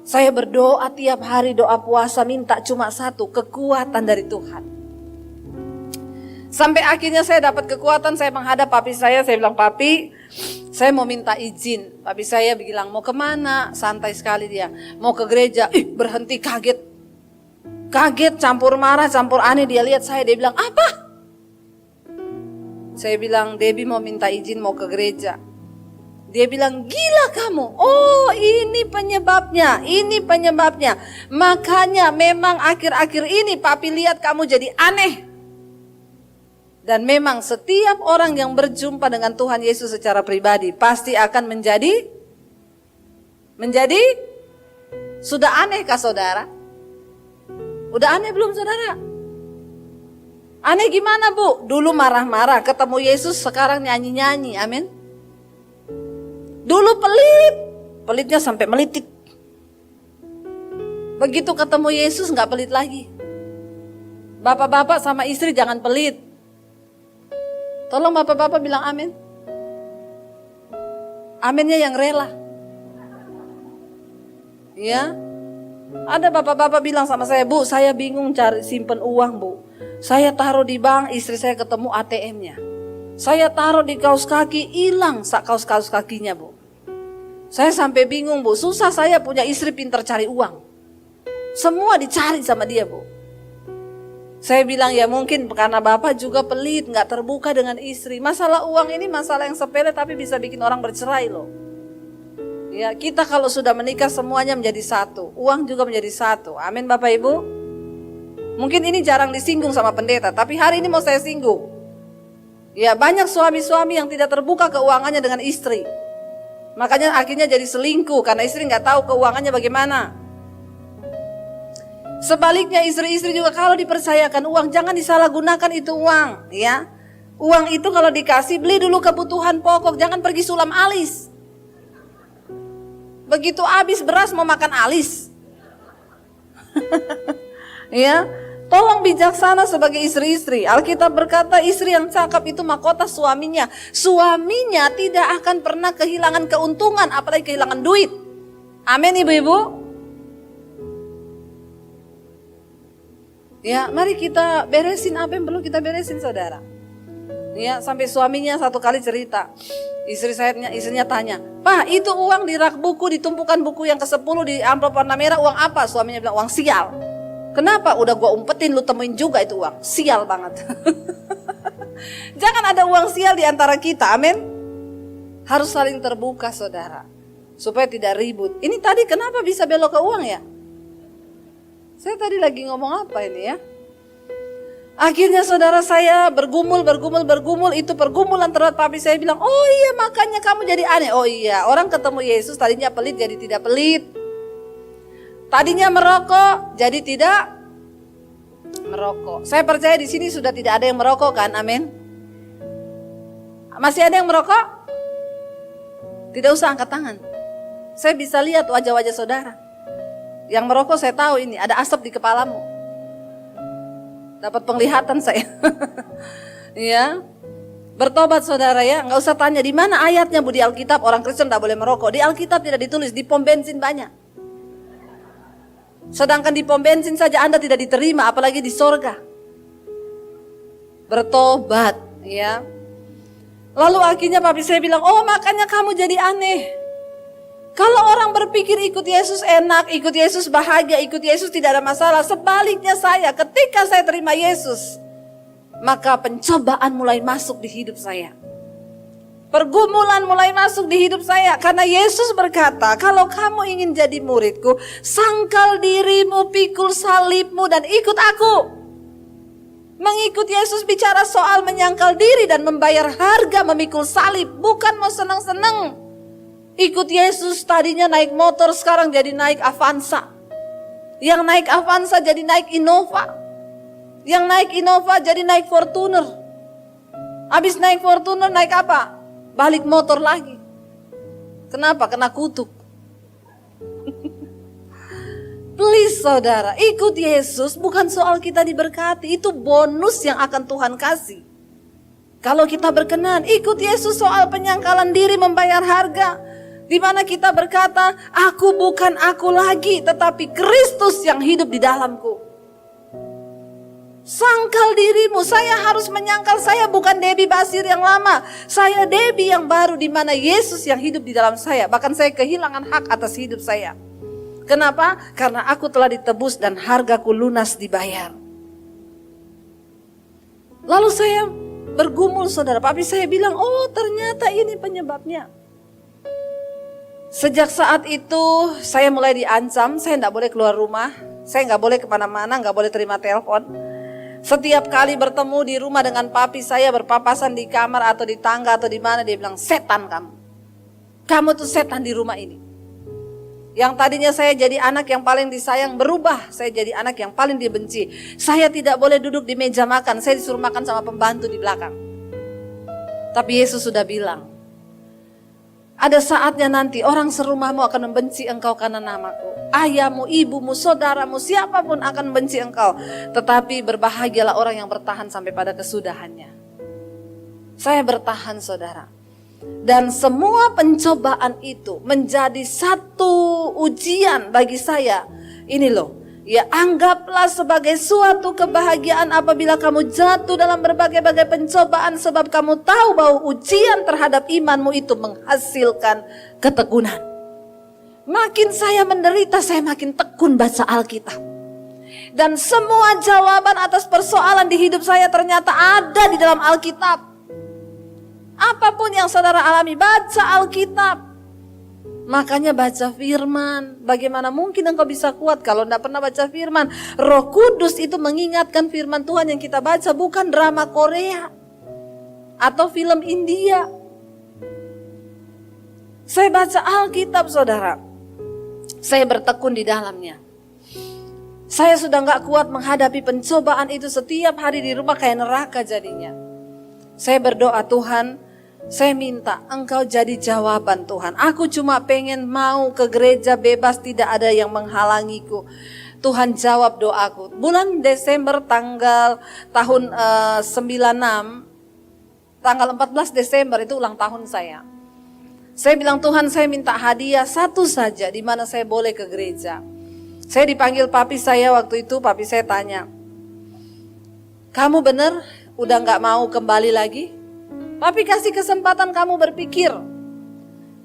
Saya berdoa tiap hari, doa puasa minta cuma satu, kekuatan dari Tuhan. Sampai akhirnya saya dapat kekuatan, saya menghadap papi saya bilang, papi saya mau minta izin. Papi saya bilang, mau kemana? Santai sekali dia. Mau ke gereja. Berhenti, kaget. Kaget, campur marah, campur aneh. Dia lihat saya, dia bilang, apa? Saya bilang, Debbie mau minta izin mau ke gereja. Dia bilang, gila kamu. Oh, ini penyebabnya. Ini penyebabnya. Makanya memang akhir-akhir ini papi lihat kamu jadi aneh. Dan memang setiap orang yang berjumpa dengan Tuhan Yesus secara pribadi pasti akan menjadi sudah aneh kah saudara? Udah aneh belum saudara? Aneh gimana bu? Dulu marah-marah, ketemu Yesus sekarang nyanyi-nyanyi, amin. Dulu pelit, pelitnya sampai melitik. Begitu ketemu Yesus gak pelit lagi. Bapak-bapak sama istri jangan pelit. Tolong bapak-bapak bilang amin. Aminnya yang rela. Ya. Ada bapak-bapak bilang sama saya, Bu, saya bingung cari simpen uang, Bu. Saya taruh di bank, istri saya ketemu ATM-nya. Saya taruh di kaos kaki, hilang kaos kakinya, Bu. Saya sampai bingung, Bu. Susah saya punya istri pintar cari uang. Semua dicari sama dia, Bu. Saya bilang ya mungkin karena bapak juga pelit, gak terbuka dengan istri. Masalah uang ini masalah yang sepele tapi bisa bikin orang bercerai loh. Ya, kita kalau sudah menikah semuanya menjadi satu. Uang juga menjadi satu. Amin Bapak Ibu. Mungkin ini jarang disinggung sama pendeta, tapi hari ini mau saya singgung. Ya, banyak suami-suami yang tidak terbuka keuangannya dengan istri. Makanya akhirnya jadi selingkuh karena istri gak tahu keuangannya bagaimana. Sebaliknya istri-istri juga kalau dipercayakan uang jangan disalahgunakan itu uang, ya. Uang itu kalau dikasih beli dulu kebutuhan pokok, jangan pergi sulam alis. Begitu habis beras mau makan alis. Ya, tolong bijaksana sebagai istri-istri. Alkitab berkata istri yang cakap itu mahkota suaminya. Suaminya tidak akan pernah kehilangan keuntungan apalagi kehilangan duit. Amin ibu-ibu. Ya, mari kita beresin apa yang perlu kita beresin saudara. Ya, sampai suaminya satu kali cerita. Istrinya tanya, Pak itu uang di rak buku, ditumpukan buku yang ke-10 di amplop warna merah, uang apa? Suaminya bilang, uang sial. Kenapa? Udah gua umpetin, lu temuin juga itu uang. Sial banget. Jangan ada uang sial di antara kita, amin. Harus saling terbuka saudara. Supaya tidak ribut. Ini tadi kenapa bisa belok ke uang ya? Saya tadi lagi ngomong apa ini ya? Akhirnya saudara saya bergumul, itu pergumulan terhadap papi saya bilang, oh iya makanya kamu jadi aneh. Oh iya, orang ketemu Yesus tadinya pelit jadi tidak pelit. Tadinya merokok jadi tidak merokok. Saya percaya di sini sudah tidak ada yang merokok kan, amin. Masih ada yang merokok? Tidak usah angkat tangan. Saya bisa lihat wajah-wajah saudara. Yang merokok saya tahu ini, ada asap di kepalamu. Dapat penglihatan saya. Ya. Bertobat saudara ya, nggak usah tanya di mana ayatnya Bu di Alkitab orang Kristen tidak boleh merokok. Di Alkitab tidak ditulis, di pom bensin banyak. Sedangkan di pom bensin saja Anda tidak diterima, apalagi di sorga. Bertobat ya. Lalu akhirnya papi saya bilang, oh makanya kamu jadi aneh. Kalau orang berpikir ikut Yesus enak, ikut Yesus bahagia, ikut Yesus tidak ada masalah. Sebaliknya saya, ketika saya terima Yesus, maka pencobaan mulai masuk di hidup saya. Pergumulan mulai masuk di hidup saya. Karena Yesus berkata, kalau kamu ingin jadi muridku, sangkal dirimu, pikul salibmu dan ikut aku. Mengikut Yesus bicara soal menyangkal diri dan membayar harga memikul salib. Bukan mau senang-senang. Ikut Yesus tadinya naik motor, sekarang jadi naik Avanza. Yang naik Avanza jadi naik Innova. Yang naik Innova jadi naik Fortuner. Habis naik Fortuner naik apa? Balik motor lagi. Kenapa? Kena kutuk. Please saudara, ikut Yesus bukan soal kita diberkati. Itu bonus yang akan Tuhan kasih. Kalau kita berkenan, ikut Yesus soal penyangkalan diri, membayar harga. Di mana kita berkata, aku bukan aku lagi, tetapi Kristus yang hidup di dalamku. Sangkal dirimu, saya harus menyangkal saya bukan Debbie Basir yang lama. Saya Debbie yang baru, di mana Yesus yang hidup di dalam saya. Bahkan saya kehilangan hak atas hidup saya. Kenapa? Karena aku telah ditebus dan hargaku lunas dibayar. Lalu saya bergumul saudara, tapi saya bilang, oh ternyata ini penyebabnya. Sejak saat itu saya mulai diancam, saya tidak boleh keluar rumah, saya nggak boleh kemana-mana, nggak boleh terima telepon. Setiap kali bertemu di rumah dengan papi saya berpapasan di kamar atau di tangga atau di mana, dia bilang, setan kamu. Kamu tuh setan di rumah ini. Yang tadinya saya jadi anak yang paling disayang berubah, saya jadi anak yang paling dibenci. Saya tidak boleh duduk di meja makan, saya disuruh makan sama pembantu di belakang. Tapi Yesus sudah bilang, ada saatnya nanti orang serumahmu akan membenci engkau karena namaku. Ayahmu, ibumu, saudaramu, siapapun akan membenci engkau. Tetapi berbahagialah orang yang bertahan sampai pada kesudahannya. Saya bertahan saudara. Dan semua pencobaan itu menjadi satu ujian bagi saya. Ini loh, ya anggaplah sebagai suatu kebahagiaan apabila kamu jatuh dalam berbagai-bagai pencobaan. Sebab kamu tahu bahwa ujian terhadap imanmu itu menghasilkan ketekunan. Makin saya menderita, saya makin tekun baca Alkitab. Dan semua jawaban atas persoalan di hidup saya ternyata ada di dalam Alkitab. Apapun yang saudara alami, baca Alkitab. Makanya baca firman. Bagaimana mungkin engkau bisa kuat kalau tidak pernah baca firman? Roh Kudus itu mengingatkan firman Tuhan yang kita baca, bukan drama Korea atau film India. Saya baca Alkitab saudara. Saya bertekun di dalamnya. Saya sudah gak kuat menghadapi pencobaan itu, setiap hari di rumah kayak neraka jadinya. Saya berdoa, Tuhan, saya minta engkau jadi jawaban Tuhan. Aku cuma pengen mau ke gereja bebas, tidak ada yang menghalangiku. Tuhan jawab doaku. Bulan Desember tahun 96, tanggal 14 Desember itu ulang tahun saya. Saya bilang, Tuhan saya minta hadiah satu saja di mana saya boleh ke gereja. Saya dipanggil papi saya waktu itu, papi saya tanya, kamu benar udah gak mau kembali lagi? Papi kasih kesempatan kamu berpikir.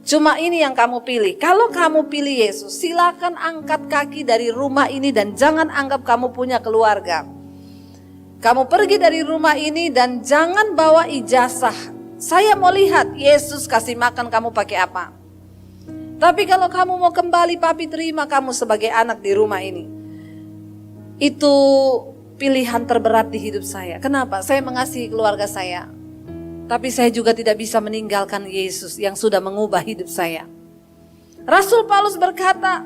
Cuma ini yang kamu pilih. Kalau kamu pilih Yesus, silakan angkat kaki dari rumah ini dan jangan anggap kamu punya keluarga. Kamu pergi dari rumah ini dan jangan bawa ijazah. Saya mau lihat Yesus kasih makan kamu pakai apa. Tapi kalau kamu mau kembali, papi terima kamu sebagai anak di rumah ini. Itu pilihan terberat di hidup saya. Kenapa? Saya mengasihi keluarga saya. Tapi saya juga tidak bisa meninggalkan Yesus yang sudah mengubah hidup saya. Rasul Paulus berkata,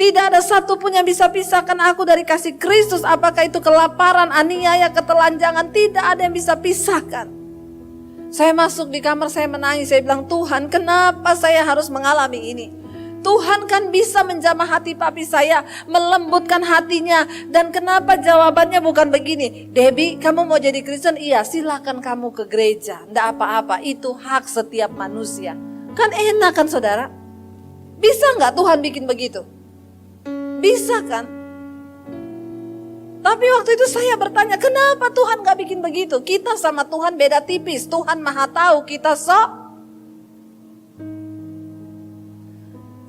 tidak ada satupun yang bisa pisahkan aku dari kasih Kristus. Apakah itu kelaparan, aniaya, ketelanjangan, tidak ada yang bisa pisahkan. Saya masuk di kamar, saya menangis, saya bilang, Tuhan kenapa saya harus mengalami ini? Tuhan kan bisa menjamah hati papi saya, melembutkan hatinya. Dan kenapa jawabannya bukan begini, Debbie kamu mau jadi Kristen? Iya silakan kamu ke gereja, enggak apa-apa, itu hak setiap manusia. Kan enak kan saudara? Bisa enggak Tuhan bikin begitu? Bisa kan? Tapi waktu itu saya bertanya, kenapa Tuhan gak bikin begitu? Kita sama Tuhan beda tipis. Tuhan maha tahu, kita sok.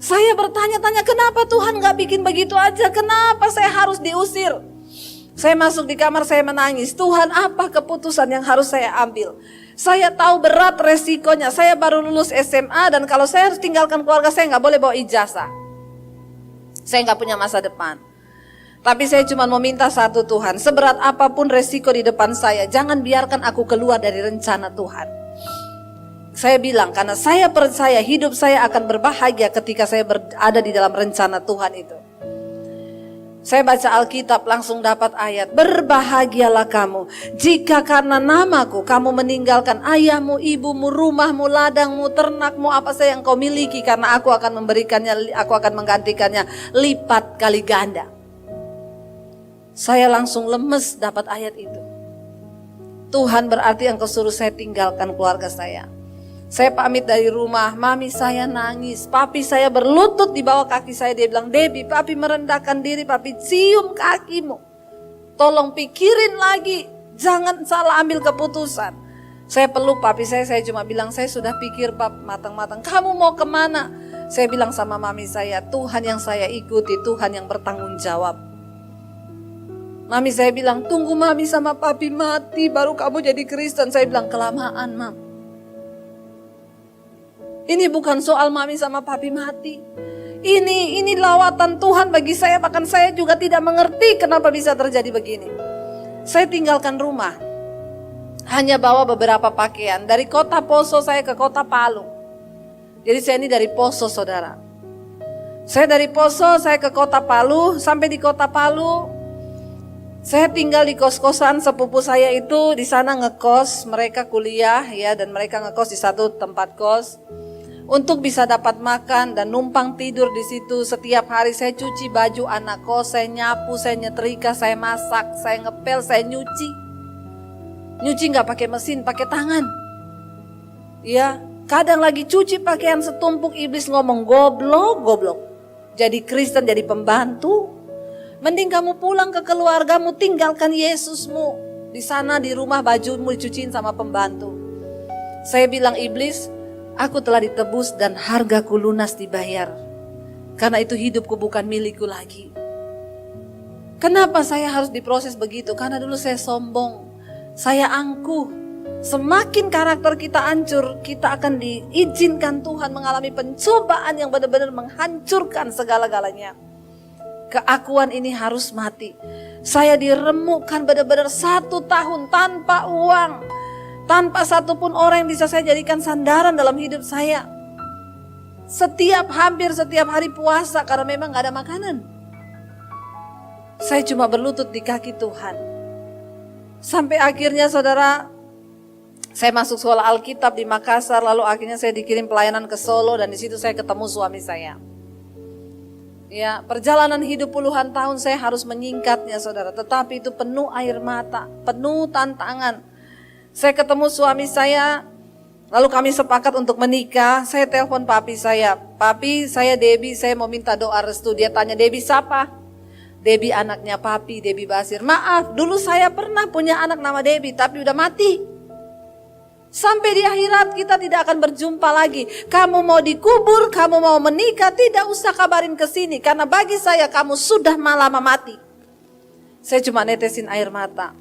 Saya bertanya-tanya, kenapa Tuhan gak bikin begitu aja? Kenapa saya harus diusir? Saya masuk di kamar, saya menangis. Tuhan, apa keputusan yang harus saya ambil? Saya tahu berat resikonya. Saya baru lulus SMA dan kalau saya harus tinggalkan keluarga, saya gak boleh bawa ijazah. Saya gak punya masa depan. Tapi saya cuma mau minta satu, Tuhan, seberat apapun resiko di depan saya, jangan biarkan aku keluar dari rencana Tuhan. Saya bilang, karena saya percaya hidup saya akan berbahagia ketika saya berada di dalam rencana Tuhan itu. Saya baca Alkitab langsung dapat ayat, berbahagialah kamu jika karena namaku kamu meninggalkan ayahmu, ibumu, rumahmu, ladangmu, ternakmu, apa saja yang kau miliki, karena aku akan memberikannya, aku akan menggantikannya lipat kali ganda. Saya langsung lemes dapat ayat itu. Tuhan, berarti Engkau suruh saya tinggalkan keluarga saya. Saya pamit dari rumah, mami saya nangis, papi saya berlutut di bawah kaki saya. Dia bilang, Debbie, papi merendahkan diri, papi cium kakimu. Tolong pikirin lagi, jangan salah ambil keputusan. Saya peluk papi saya cuma bilang, saya sudah pikir pap matang-matang. Kamu mau kemana? Saya bilang sama mami saya, Tuhan yang saya ikuti, Tuhan yang bertanggung jawab. Mami saya bilang, tunggu mami sama papi mati baru kamu jadi Kristen. Saya bilang, kelamaan mam. Ini bukan soal mami sama papi mati. Ini lawatan Tuhan bagi saya. Bahkan saya juga tidak mengerti kenapa bisa terjadi begini. Saya tinggalkan rumah. Hanya bawa beberapa pakaian. Dari kota Poso saya ke kota Palu. Jadi saya ini dari Poso, saudara. Saya dari Poso saya ke kota Palu. Sampai di kota Palu, saya tinggal di kos-kosan sepupu saya itu. Di sana ngekos, mereka kuliah ya, dan mereka ngekos di satu tempat kos. Untuk bisa dapat makan dan numpang tidur di situ. Setiap hari saya cuci baju anak kos, saya nyapu, saya nyetrika, saya masak, saya ngepel, saya nyuci. Nyuci nggak pakai mesin, pakai tangan. Ya, kadang lagi cuci pakaian setumpuk, iblis ngomong goblok. Jadi Kristen, jadi pembantu. Mending kamu pulang ke keluargamu, tinggalkan Yesusmu. Di sana di rumah bajumu dicuciin sama pembantu. Saya bilang, iblis, aku telah ditebus dan hargaku lunas dibayar. Karena itu hidupku bukan milikku lagi. Kenapa saya harus diproses begitu? Karena dulu saya sombong, saya angkuh. Semakin karakter kita hancur, kita akan diizinkan Tuhan mengalami pencobaan yang benar-benar menghancurkan segala-galanya. Keakuan ini harus mati. Saya diremukkan benar-benar 1 tahun tanpa uang. Tanpa satupun orang yang bisa saya jadikan sandaran dalam hidup saya. Hampir setiap hari puasa karena memang gak ada makanan. Saya cuma berlutut di kaki Tuhan. Sampai akhirnya saudara, saya masuk sekolah Alkitab di Makassar. Lalu akhirnya saya dikirim pelayanan ke Solo. Dan di situ saya ketemu suami saya. Ya, perjalanan hidup puluhan tahun saya harus menyingkatnya saudara. Tetapi itu penuh air mata, penuh tantangan. Saya ketemu suami saya, lalu kami sepakat untuk menikah. Saya telepon papi saya, papi saya Debbie, saya mau minta doa restu. Dia tanya, Debbie siapa? Debbie anaknya papi, Debbie Basir. Maaf, dulu saya pernah punya anak nama Debbie, tapi udah mati. Sampai di akhirat kita tidak akan berjumpa lagi. Kamu mau dikubur, kamu mau menikah, tidak usah kabarin ke sini. Karena bagi saya kamu sudah lama mati. Saya cuma netesin air mata.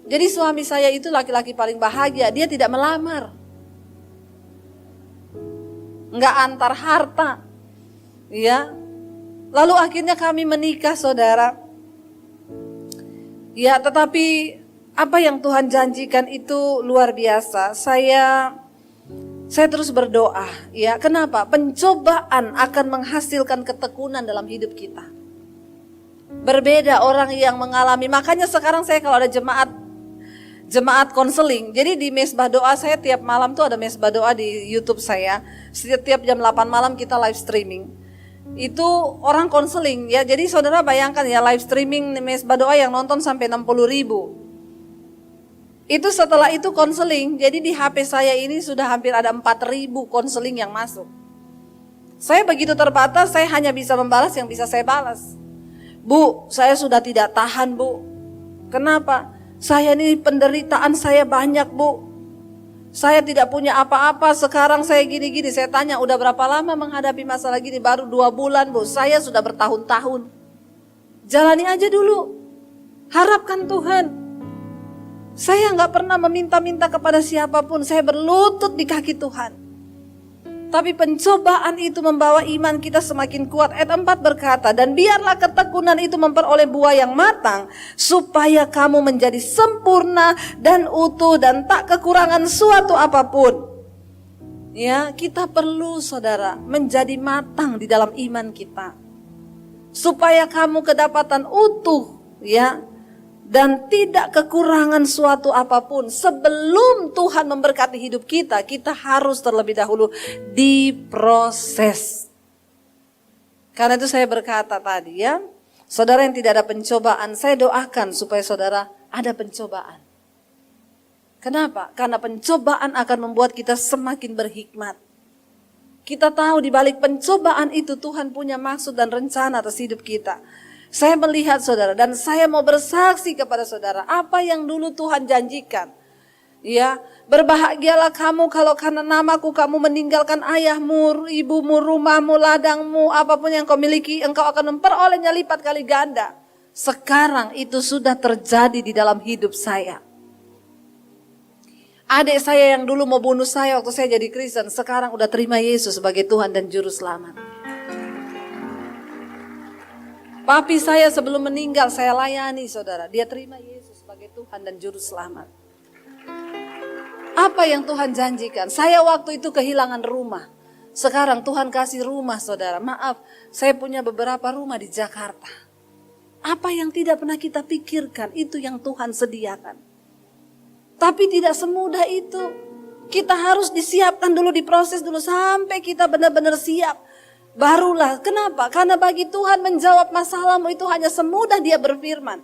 Jadi suami saya itu laki-laki paling bahagia. Dia tidak melamar. Enggak antar harta. Ya. Lalu akhirnya kami menikah saudara. Ya, tetapi apa yang Tuhan janjikan itu luar biasa. Saya terus berdoa. Ya, kenapa? Pencobaan akan menghasilkan ketekunan dalam hidup kita. Berbeda orang yang mengalami. Makanya sekarang saya kalau ada jemaat konseling. Jadi di mesbah doa saya tiap malam tuh ada mesbah doa di YouTube saya. Setiap jam 8 malam kita live streaming. Itu orang konseling ya. Jadi saudara bayangkan ya, live streaming mesbah doa yang nonton sampai 60.000. Itu setelah itu konseling. Jadi di HP saya ini sudah hampir ada 4.000 konseling yang masuk. Saya begitu terbatas, saya hanya bisa membalas yang bisa saya balas. Bu, saya sudah tidak tahan bu. Kenapa? Saya ini penderitaan saya banyak bu. Saya tidak punya apa-apa, sekarang saya gini-gini. Saya tanya, udah berapa lama menghadapi masalah gini? Baru 2 bulan bu, saya sudah bertahun-tahun. Jalani aja dulu. Harapkan Tuhan. Saya gak pernah meminta-minta kepada siapapun. Saya berlutut di kaki Tuhan. Tapi pencobaan itu membawa iman kita semakin kuat. Ayat 4 berkata, dan biarlah ketekunan itu memperoleh buah yang matang, supaya kamu menjadi sempurna dan utuh dan tak kekurangan suatu apapun. Ya, kita perlu saudara menjadi matang di dalam iman kita. Supaya kamu kedapatan utuh, ya, dan tidak kekurangan suatu apapun. Sebelum Tuhan memberkati hidup kita, kita harus terlebih dahulu diproses. Karena itu saya berkata tadi, ya, saudara yang tidak ada pencobaan, saya doakan supaya saudara ada pencobaan. Kenapa? Karena pencobaan akan membuat kita semakin berhikmat. Kita tahu di balik pencobaan itu Tuhan punya maksud dan rencana atas hidup kita. Saya melihat saudara dan saya mau bersaksi kepada saudara apa yang dulu Tuhan janjikan. Ya, berbahagialah kamu kalau karena namaku kamu meninggalkan ayahmu, ibumu, rumahmu, ladangmu, apapun yang kau miliki, engkau akan memperolehnya lipat kali ganda. Sekarang itu sudah terjadi di dalam hidup saya. Adik saya yang dulu mau bunuh saya waktu saya jadi Kristen, sekarang udah terima Yesus sebagai Tuhan dan Juru Selamat. Papi saya sebelum meninggal saya layani saudara, dia terima Yesus sebagai Tuhan dan Juru Selamat. Apa yang Tuhan janjikan? Saya waktu itu kehilangan rumah. Sekarang Tuhan kasih rumah saudara. Maaf, saya punya beberapa rumah di Jakarta. Apa yang tidak pernah kita pikirkan, itu yang Tuhan sediakan. Tapi tidak semudah itu. Kita harus disiapkan dulu, diproses dulu sampai kita benar-benar siap. Barulah, kenapa? Karena bagi Tuhan menjawab masalahmu itu hanya semudah Dia berfirman.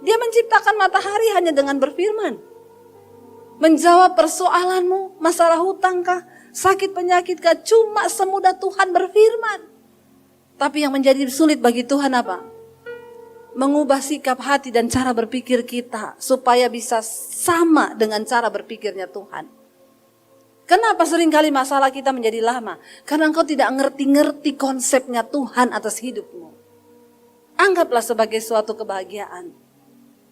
Dia menciptakan matahari hanya dengan berfirman. Menjawab persoalanmu, masalah hutang kah, sakit penyakit kah, cuma semudah Tuhan berfirman. Tapi yang menjadi sulit bagi Tuhan apa? Mengubah sikap hati dan cara berpikir kita supaya bisa sama dengan cara berpikirnya Tuhan. Kenapa seringkali masalah kita menjadi lama? Karena engkau tidak ngerti-ngerti konsepnya Tuhan atas hidupmu. Anggaplah sebagai suatu kebahagiaan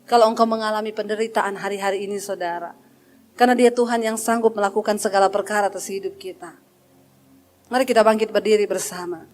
kalau engkau mengalami penderitaan hari-hari ini saudara. Karena Dia Tuhan yang sanggup melakukan segala perkara atas hidup kita. Mari kita bangkit berdiri bersama.